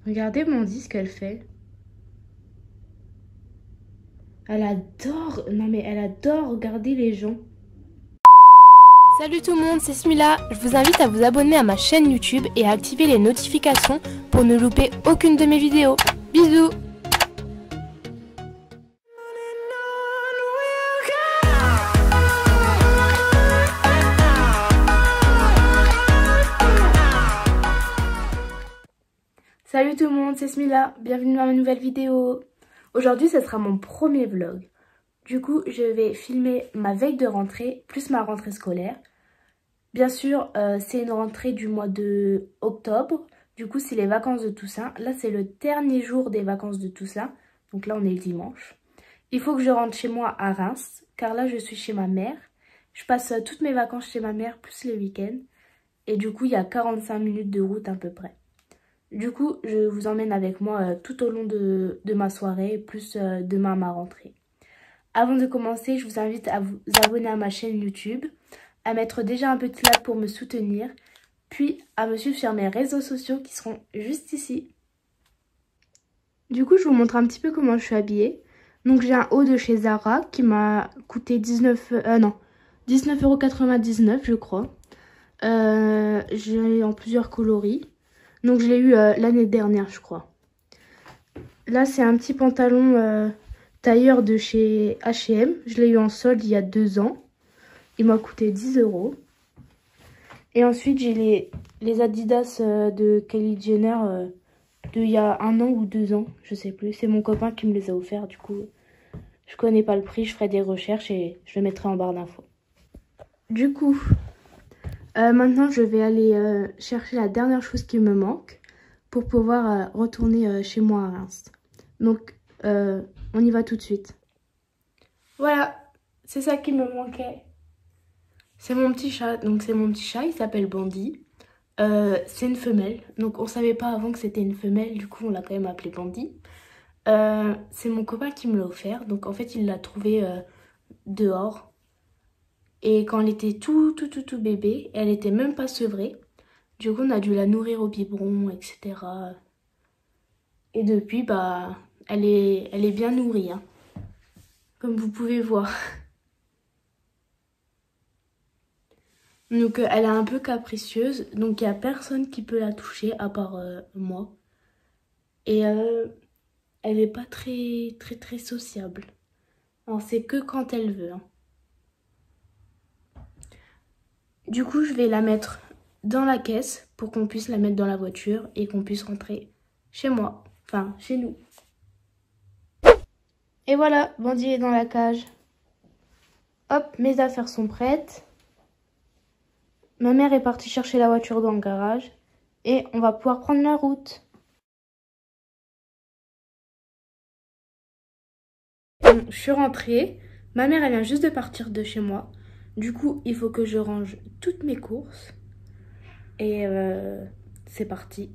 Regardez Mandy ce qu'elle fait. Elle adore, non mais elle adore regarder les gens. Salut tout le monde, c'est Smila. Je vous invite à vous abonner à ma chaîne YouTube et à activer les notifications pour ne louper aucune de mes vidéos. Bisous! Salut tout le monde, c'est Smila. Bienvenue dans ma nouvelle vidéo. Aujourd'hui, ce sera mon premier vlog. Du coup, je vais filmer ma veille de rentrée, plus ma rentrée scolaire. Bien sûr, c'est une rentrée du mois de octobre. Du coup, c'est les vacances de Toussaint. Là, c'est le dernier jour des vacances de Toussaint. Donc là, on est le dimanche. Il faut que je rentre chez moi à Reims, car là, je suis chez ma mère. Je passe toutes mes vacances chez ma mère, plus les week-ends. Et du coup, il y a 45 minutes de route à peu près. Du coup, je vous emmène avec moi tout au long de ma soirée, plus demain à ma rentrée. Avant de commencer, je vous invite à vous abonner à ma chaîne YouTube, à mettre déjà un petit like pour me soutenir, puis à me suivre sur mes réseaux sociaux qui seront juste ici. Du coup, je vous montre un petit peu comment je suis habillée. Donc j'ai un haut de chez Zara qui m'a coûté 19,99 € je crois. J'ai en plusieurs coloris. Donc je l'ai eu l'année dernière je crois. Là c'est un petit pantalon tailleur de chez H&M. Je l'ai eu en solde il y a 2 ans. Il m'a coûté 10 €. Et ensuite j'ai les Adidas de Kylie Jenner de il y a 1 an ou 2 ans. Je sais plus. C'est mon copain qui me les a offerts. Du coup je connais pas le prix. Je ferai des recherches et je le mettrai en barre d'infos. Du coup... maintenant, je vais aller chercher la dernière chose qui me manque pour pouvoir retourner chez moi à Reims. Donc, on y va tout de suite. Voilà, c'est ça qui me manquait. C'est mon petit chat. Donc, c'est mon petit chat, il s'appelle Bandy. C'est une femelle. Donc, on savait pas avant que c'était une femelle. Du coup, on l'a quand même appelé Bandy. C'est mon copain qui me l'a offert. Donc, en fait, il l'a trouvé dehors. Et quand elle était tout bébé, elle était même pas sevrée. Du coup, on a dû la nourrir au biberon, etc. Et depuis, bah, elle est bien nourrie, hein, comme vous pouvez voir. Donc, elle est un peu capricieuse. Donc, il n'y a personne qui peut la toucher à part moi. Et elle n'est pas très sociable. Alors, c'est que quand elle veut, hein. Du coup, je vais la mettre dans la caisse pour qu'on puisse la mettre dans la voiture et qu'on puisse rentrer chez moi, enfin chez nous. Et voilà, Bandy est dans la cage. Hop, mes affaires sont prêtes. Ma mère est partie chercher la voiture dans le garage et on va pouvoir prendre la route. Bon, je suis rentrée. Ma mère, elle vient juste de partir de chez moi. Du coup, il faut que je range toutes mes courses. Et c'est parti.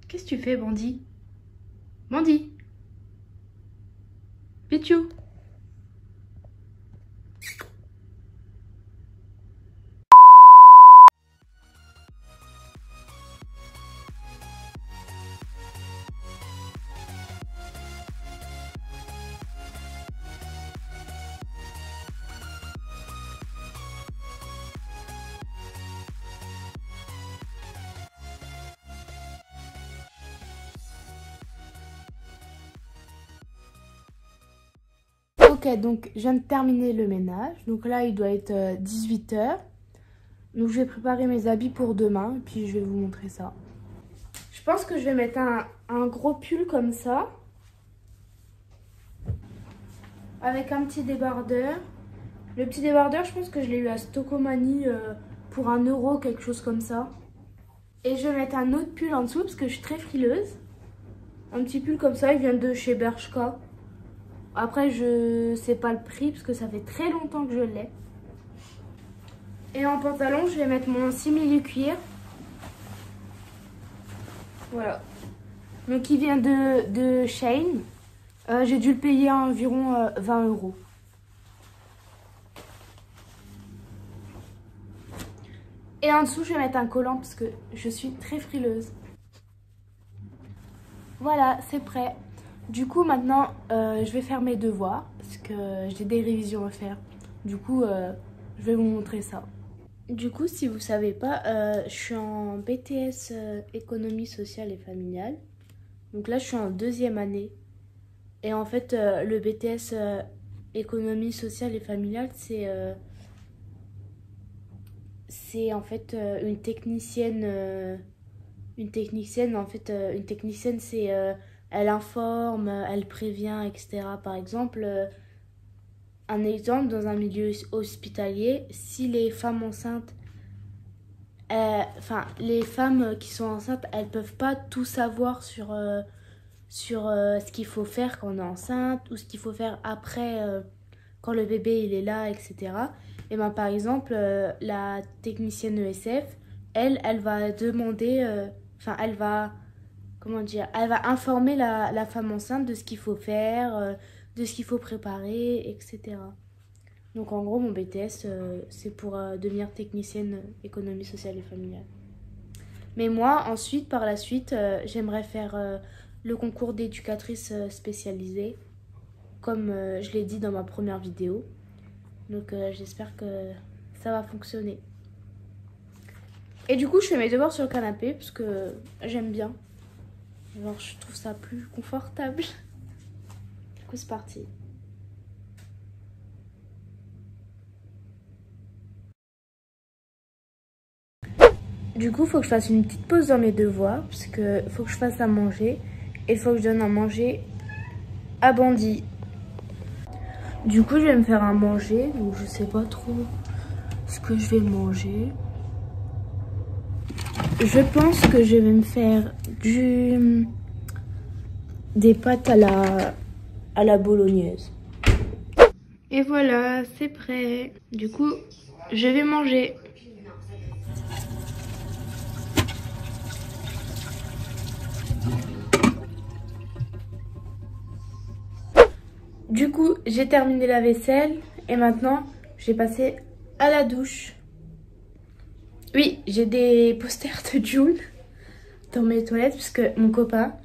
Qu'est-ce que tu fais, Bandy? Bandy? Pichou? Ok, donc je viens de terminer le ménage. Donc là, il doit être 18 h. Donc je vais préparer mes habits pour demain. Puis je vais vous montrer ça. Je pense que je vais mettre un gros pull comme ça. Avec un petit débardeur. Le petit débardeur, je pense que je l'ai eu à Stocomanie pour 1 €, quelque chose comme ça. Et je vais mettre un autre pull en dessous parce que je suis très frileuse. Un petit pull comme ça, il vient de chez Bershka. Après, je sais pas le prix parce que ça fait très longtemps que je l'ai. Et en pantalon, je vais mettre mon simili cuir. Voilà. Donc, il vient de Shein. J'ai dû le payer à environ 20 €. Et en dessous, je vais mettre un collant parce que je suis très frileuse. Voilà, c'est prêt. Du coup, maintenant, je vais faire mes devoirs parce que j'ai des révisions à faire. Du coup, je vais vous montrer ça. Du coup, si vous savez pas, je suis en BTS économie sociale et familiale. Donc là, je suis en 2e année. Et en fait, le BTS économie sociale et familiale, c'est en fait une technicienne. Une technicienne, en fait, une technicienne, c'est elle informe, elle prévient, etc. Par exemple, un exemple dans un milieu hospitalier, si les femmes enceintes, enfin, les femmes qui sont enceintes, elles peuvent pas tout savoir sur ce qu'il faut faire quand on est enceinte ou ce qu'il faut faire après quand le bébé il est là, etc. Et ben par exemple, la technicienne ESF, elle va demander, enfin elle va, comment dire, elle va informer la femme enceinte de ce qu'il faut faire, de ce qu'il faut préparer, etc. Donc en gros, mon BTS, c'est pour devenir technicienne économie sociale et familiale. Mais moi, ensuite, par la suite, j'aimerais faire le concours d'éducatrice spécialisée, comme je l'ai dit dans ma première vidéo. Donc j'espère que ça va fonctionner. Et du coup, je fais mes devoirs sur le canapé parce que j'aime bien. Alors, je trouve ça plus confortable. Du coup, c'est parti. Du coup, il faut que je fasse une petite pause dans mes devoirs parce que faut que je fasse à manger et il faut que je donne à manger à Bandit. Du coup, je vais me faire à manger, donc je sais pas trop ce que je vais manger. Je pense que je vais me faire des pâtes à la bolognaise. Et voilà, c'est prêt. Du coup, je vais manger. Du coup, j'ai terminé la vaisselle et maintenant, je vais passer à la douche. Oui, j'ai des posters de Jul dans mes toilettes parce que mon copain,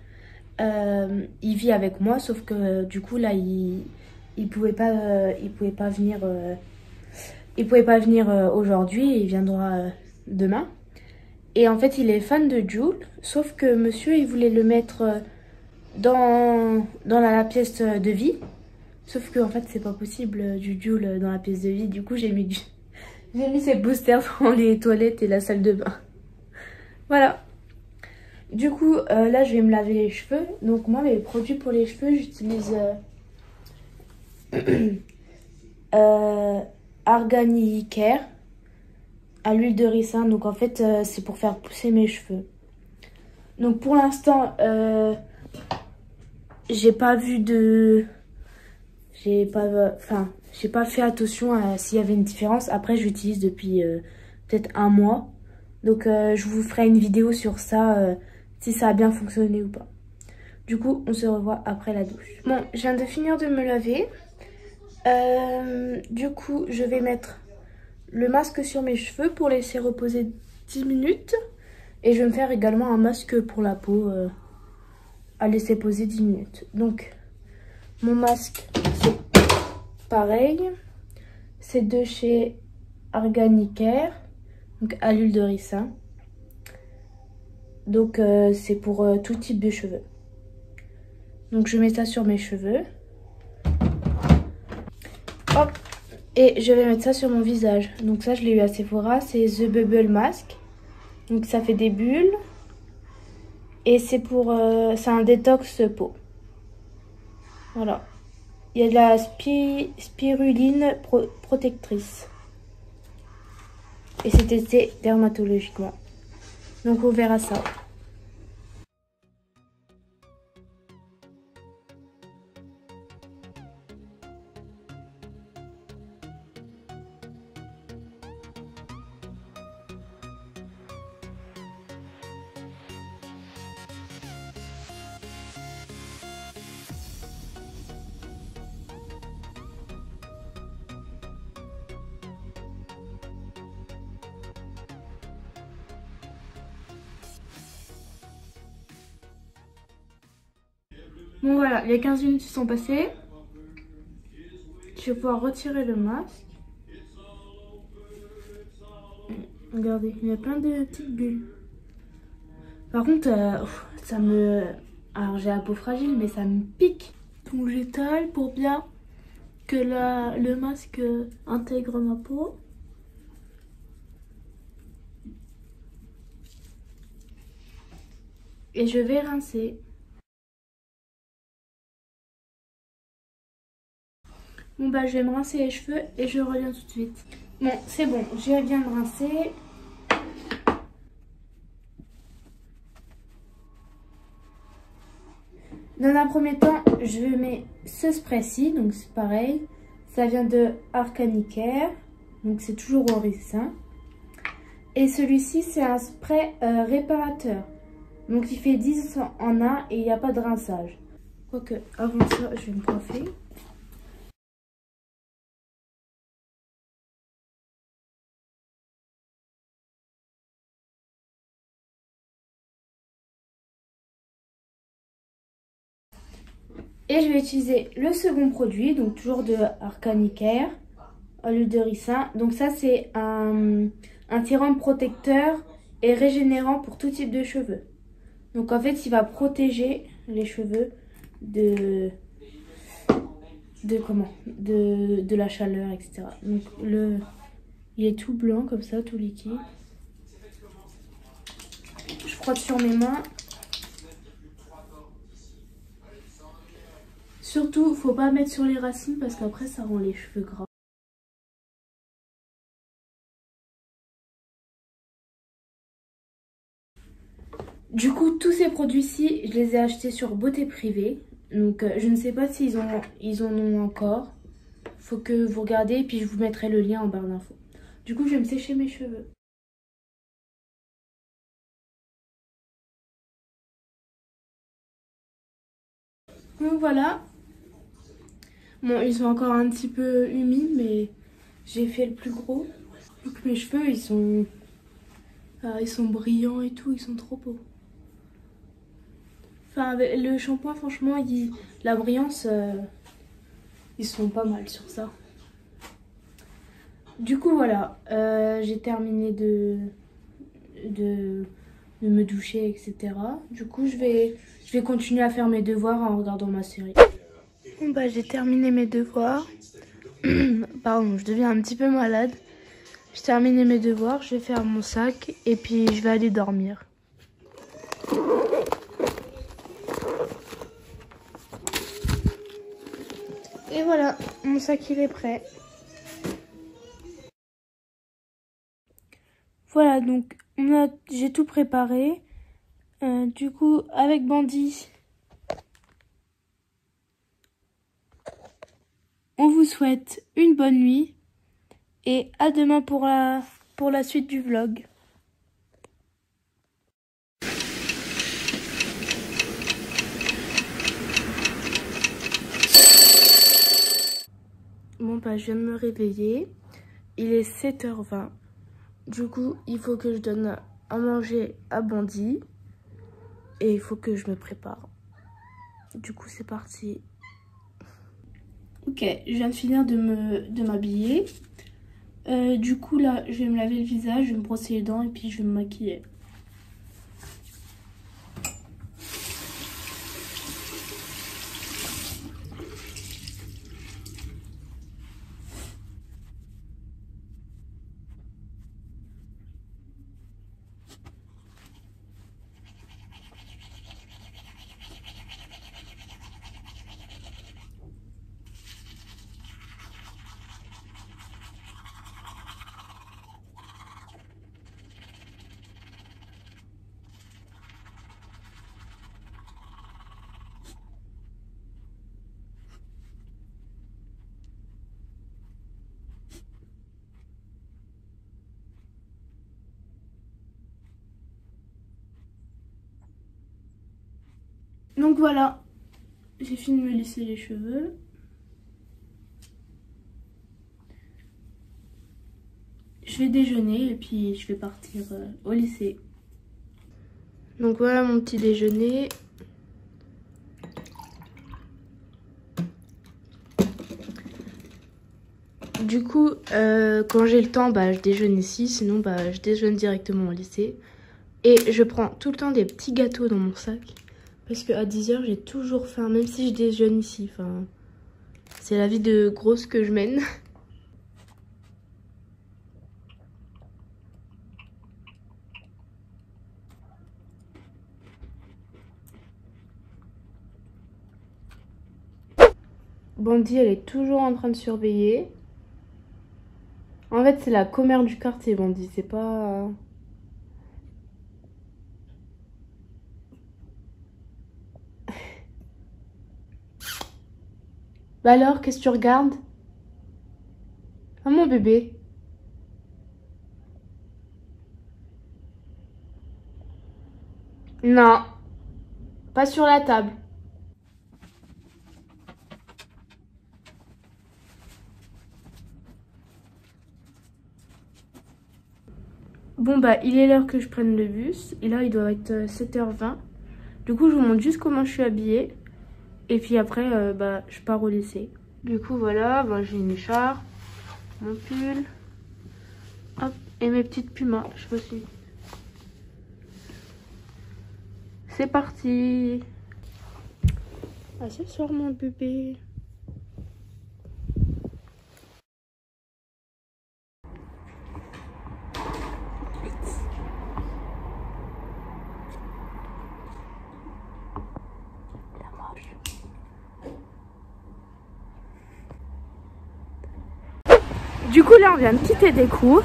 il vit avec moi, sauf que du coup là, il pouvait pas venir, aujourd'hui, il viendra demain. Et en fait, il est fan de Jul, sauf que monsieur, il voulait le mettre dans la pièce de vie. Sauf que en fait c'est pas possible du Jul dans la pièce de vie. Du coup j'ai mis ces boosters dans les toilettes et la salle de bain. Voilà. Du coup là je vais me laver les cheveux. Donc moi mes produits pour les cheveux j'utilise Argani Care à l'huile de ricin. Donc en fait c'est pour faire pousser mes cheveux. Donc pour l'instant j'ai pas vu de... J'ai pas fait attention à s'il y avait une différence. Après, j'utilise depuis peut-être un mois. Donc, je vous ferai une vidéo sur ça, si ça a bien fonctionné ou pas. Du coup, on se revoit après la douche. Bon, je viens de finir de me laver. Du coup, je vais mettre le masque sur mes cheveux pour laisser reposer 10 minutes. Et je vais me faire également un masque pour la peau à laisser poser 10 minutes. Donc, mon masque, c'est pareil. C'est de chez Arganicare, donc à l'huile de ricin. Donc, c'est pour tout type de cheveux. Donc, je mets ça sur mes cheveux. Hop. Et je vais mettre ça sur mon visage. Donc, ça, je l'ai eu à Sephora. C'est The Bubble Mask. Donc, ça fait des bulles. Et c'est pour... c'est un détox peau. Voilà. Il y a de la spiruline protectrice. Et c'est testé dermatologiquement. Donc on verra ça. Bon voilà, les 15 minutes sont passées. Je vais pouvoir retirer le masque. Regardez, il y a plein de petites bulles. Par contre, ça me... Alors j'ai la peau fragile, mais ça me pique. Donc j'étale pour bien que le masque intègre ma peau. Et je vais rincer. Bon bah je vais me rincer les cheveux et je reviens tout de suite. Bon c'est bon, je viens de rincer. Dans un premier temps, je mets ce spray-ci, donc c'est pareil. Ça vient de Arcanicare, donc c'est toujours au ricin. Et celui-ci c'est un spray réparateur. Donc il fait 10 en 1 et il n'y a pas de rinçage. Quoique avant ça, je vais me coiffer. Et je vais utiliser le second produit, donc toujours de Arcanicare, à l'huile de ricin. Donc ça c'est un sérum protecteur et régénérant pour tout type de cheveux. Donc en fait il va protéger les cheveux de la chaleur, etc. Donc il est tout blanc comme ça, tout liquide. Je frotte sur mes mains. Surtout, faut pas mettre sur les racines parce qu'après ça rend les cheveux gras. Du coup, tous ces produits-ci, je les ai achetés sur Beauté Privée. Donc je ne sais pas s'ils en ont encore. Faut que vous regardiez et puis je vous mettrai le lien en barre d'infos. Du coup, je vais me sécher mes cheveux. Donc voilà. Bon, ils sont encore un petit peu humides, mais j'ai fait le plus gros. Donc mes cheveux, ils sont brillants et tout, ils sont trop beaux. Enfin, avec le shampoing, franchement, la brillance, ils sont pas mal sur ça. Du coup, voilà, j'ai terminé de me doucher, etc. Du coup, je vais continuer à faire mes devoirs en regardant ma série. Bon, bah, j'ai terminé mes devoirs. Pardon, je deviens un petit peu malade. J'ai terminé mes devoirs, je vais faire mon sac et puis je vais aller dormir. Et voilà, mon sac il est prêt. Voilà, donc j'ai tout préparé. Du coup, avec Bandit, on vous souhaite une bonne nuit et à demain pour la suite du vlog. Bon bah je viens de me réveiller, il est 7h20. Du coup, il faut que je donne à manger à Bandit et il faut que je me prépare. Du coup, c'est parti. Ok, je viens de finir de m'habiller. Du coup, là, je vais me laver le visage, je vais me brosser les dents et puis je vais me maquiller. Donc voilà, j'ai fini de me lisser les cheveux. Je vais déjeuner et puis je vais partir au lycée. Donc voilà mon petit déjeuner. Du coup, quand j'ai le temps, bah, je déjeune ici. Sinon, bah, je déjeune directement au lycée. Et je prends tout le temps des petits gâteaux dans mon sac. Parce qu'à 10 h, j'ai toujours faim, même si je déjeune ici. Enfin, c'est la vie de grosse que je mène. Bandit, elle est toujours en train de surveiller. En fait, c'est la commère du quartier, Bandit. C'est pas... Bah alors, qu'est-ce que tu regardes? Ah, mon bébé. Non. Pas sur la table. Bon bah il est l'heure que je prenne le bus. Et là il doit être 7 h 20. Du coup je vous montre juste comment je suis habillée. Et puis après bah je pars au lycée. Du coup voilà, bah, j'ai une écharpe, mon pull, hop, et mes petites pumas. Je sais pas si... C'est parti. À ce soir mon bébé. Du coup là on vient de quitter des cours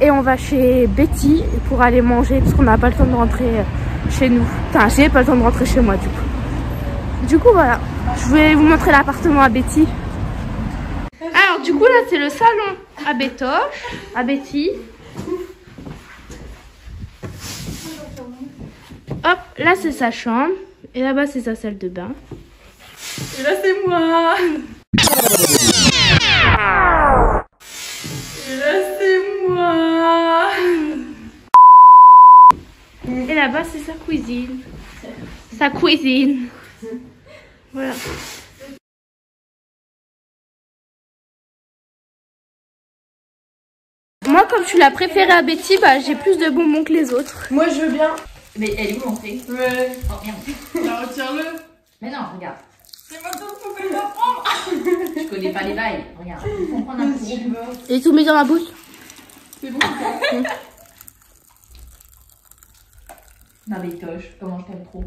et on va chez Betty pour aller manger parce qu'on n'a pas le temps de rentrer chez nous. Enfin j'ai pas le temps de rentrer chez moi du coup. Du coup voilà, je vais vous montrer l'appartement à Betty. Alors du coup là c'est le salon à Bétoche, à Betty. Hop, là c'est sa chambre et là-bas c'est sa salle de bain. Et là c'est moi. Et là c'est moi. Et là-bas c'est sa cuisine. Sa cuisine. Voilà. Moi comme je suis la préférée à Betty, bah j'ai plus de bonbons que les autres. Moi je veux bien. Mais elle est où l'entrée? Ouais. Oh merde. Alors retire-le. Mais non, regarde. C'est maintenant que vous pouvez le prendre. Je connais pas les bails. Regarde, il faut prendre un coup. Et tout mis dans la bouche. C'est bon. Non mais Toche, comment je t'aime trop.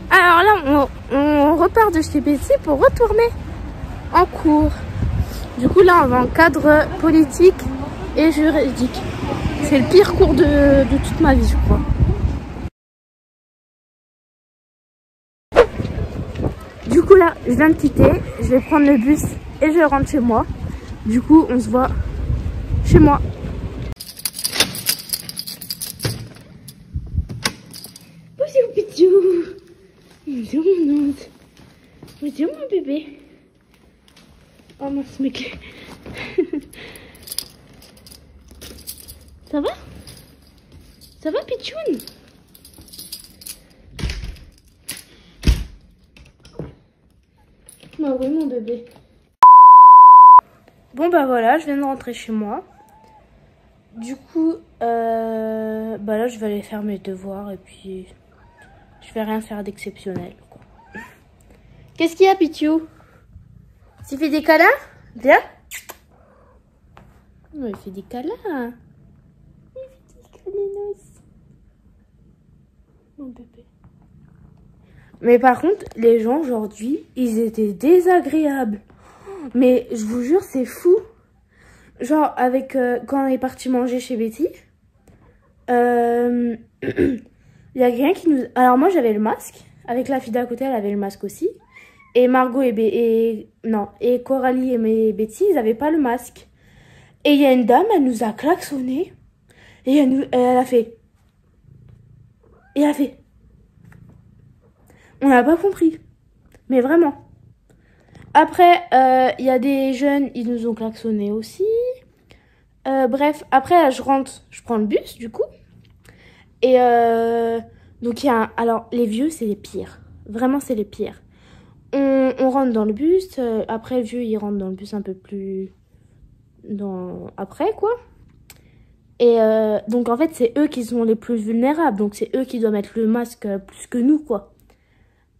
Alors là on repart de chez Betty pour retourner en cours. Du coup là on va en cadre politique et juridique. C'est le pire cours de toute ma vie je crois. Du coup là je viens de quitter, je vais prendre le bus et je rentre chez moi. Du coup on se voit chez moi. Bonjour Pichou. Bonjour mon oncle. Bonjour mon bébé. Oh mince mec. Ça va? Ça va Pichoun? Bah oui mon bébé. Bon bah voilà, je viens de rentrer chez moi. Du coup, bah là je vais aller faire mes devoirs et puis je vais rien faire d'exceptionnel. Qu'est-ce qu'il y a Pichou? Tu fais des câlins? Viens. Oh, il fait des câlins. Il fait des câlins. Mon bébé. Mais par contre, les gens aujourd'hui, ils étaient désagréables. Mais je vous jure, c'est fou. Genre, avec quand on est parti manger chez Betty, il y a quelqu'un qui nous... Alors moi, j'avais le masque. Avec la fille d'à côté, elle avait le masque aussi. Et Margot et Coralie et Betty, ils n'avaient pas le masque. Et il y a une dame, elle nous a klaxonné. Et elle a fait... Et elle a fait... On n'a pas compris. Mais vraiment. Après, il y a des jeunes, ils nous ont klaxonné aussi. Bref, après, je rentre, je prends le bus, du coup. Et donc, il y a un... Alors, les vieux, c'est les pires. Vraiment, c'est les pires. On rentre dans le bus. Après, le vieux, il rentre dans le bus un peu plus après, quoi. Et donc, en fait, c'est eux qui sont les plus vulnérables. Donc, c'est eux qui doivent mettre le masque plus que nous, quoi.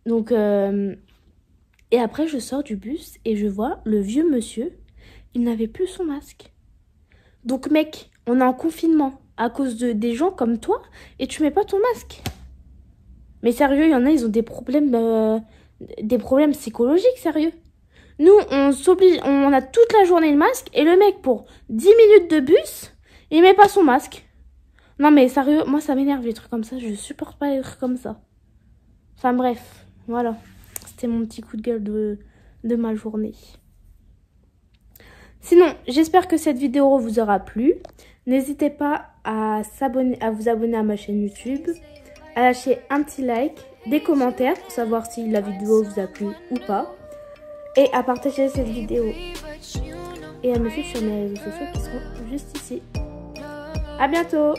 Donc, et après, je sors du bus et je vois le vieux monsieur. Il n'avait plus son masque. Donc, mec, on est en confinement à cause des gens comme toi et tu mets pas ton masque. Mais sérieux, il y en a, ils ont des problèmes psychologiques, sérieux. Nous, on a toute la journée le masque et le mec, pour 10 minutes de bus, il met pas son masque. Non mais sérieux, moi ça m'énerve les trucs comme ça, je supporte pas les trucs comme ça. Enfin bref, voilà. C'était mon petit coup de gueule de ma journée. Sinon, j'espère que cette vidéo vous aura plu. N'hésitez pas à vous abonner à ma chaîne YouTube, à lâcher un petit like, des commentaires pour savoir si la vidéo vous a plu ou pas, et à partager cette vidéo et à me suivre sur mes réseaux sociaux qui sont juste ici. À bientôt.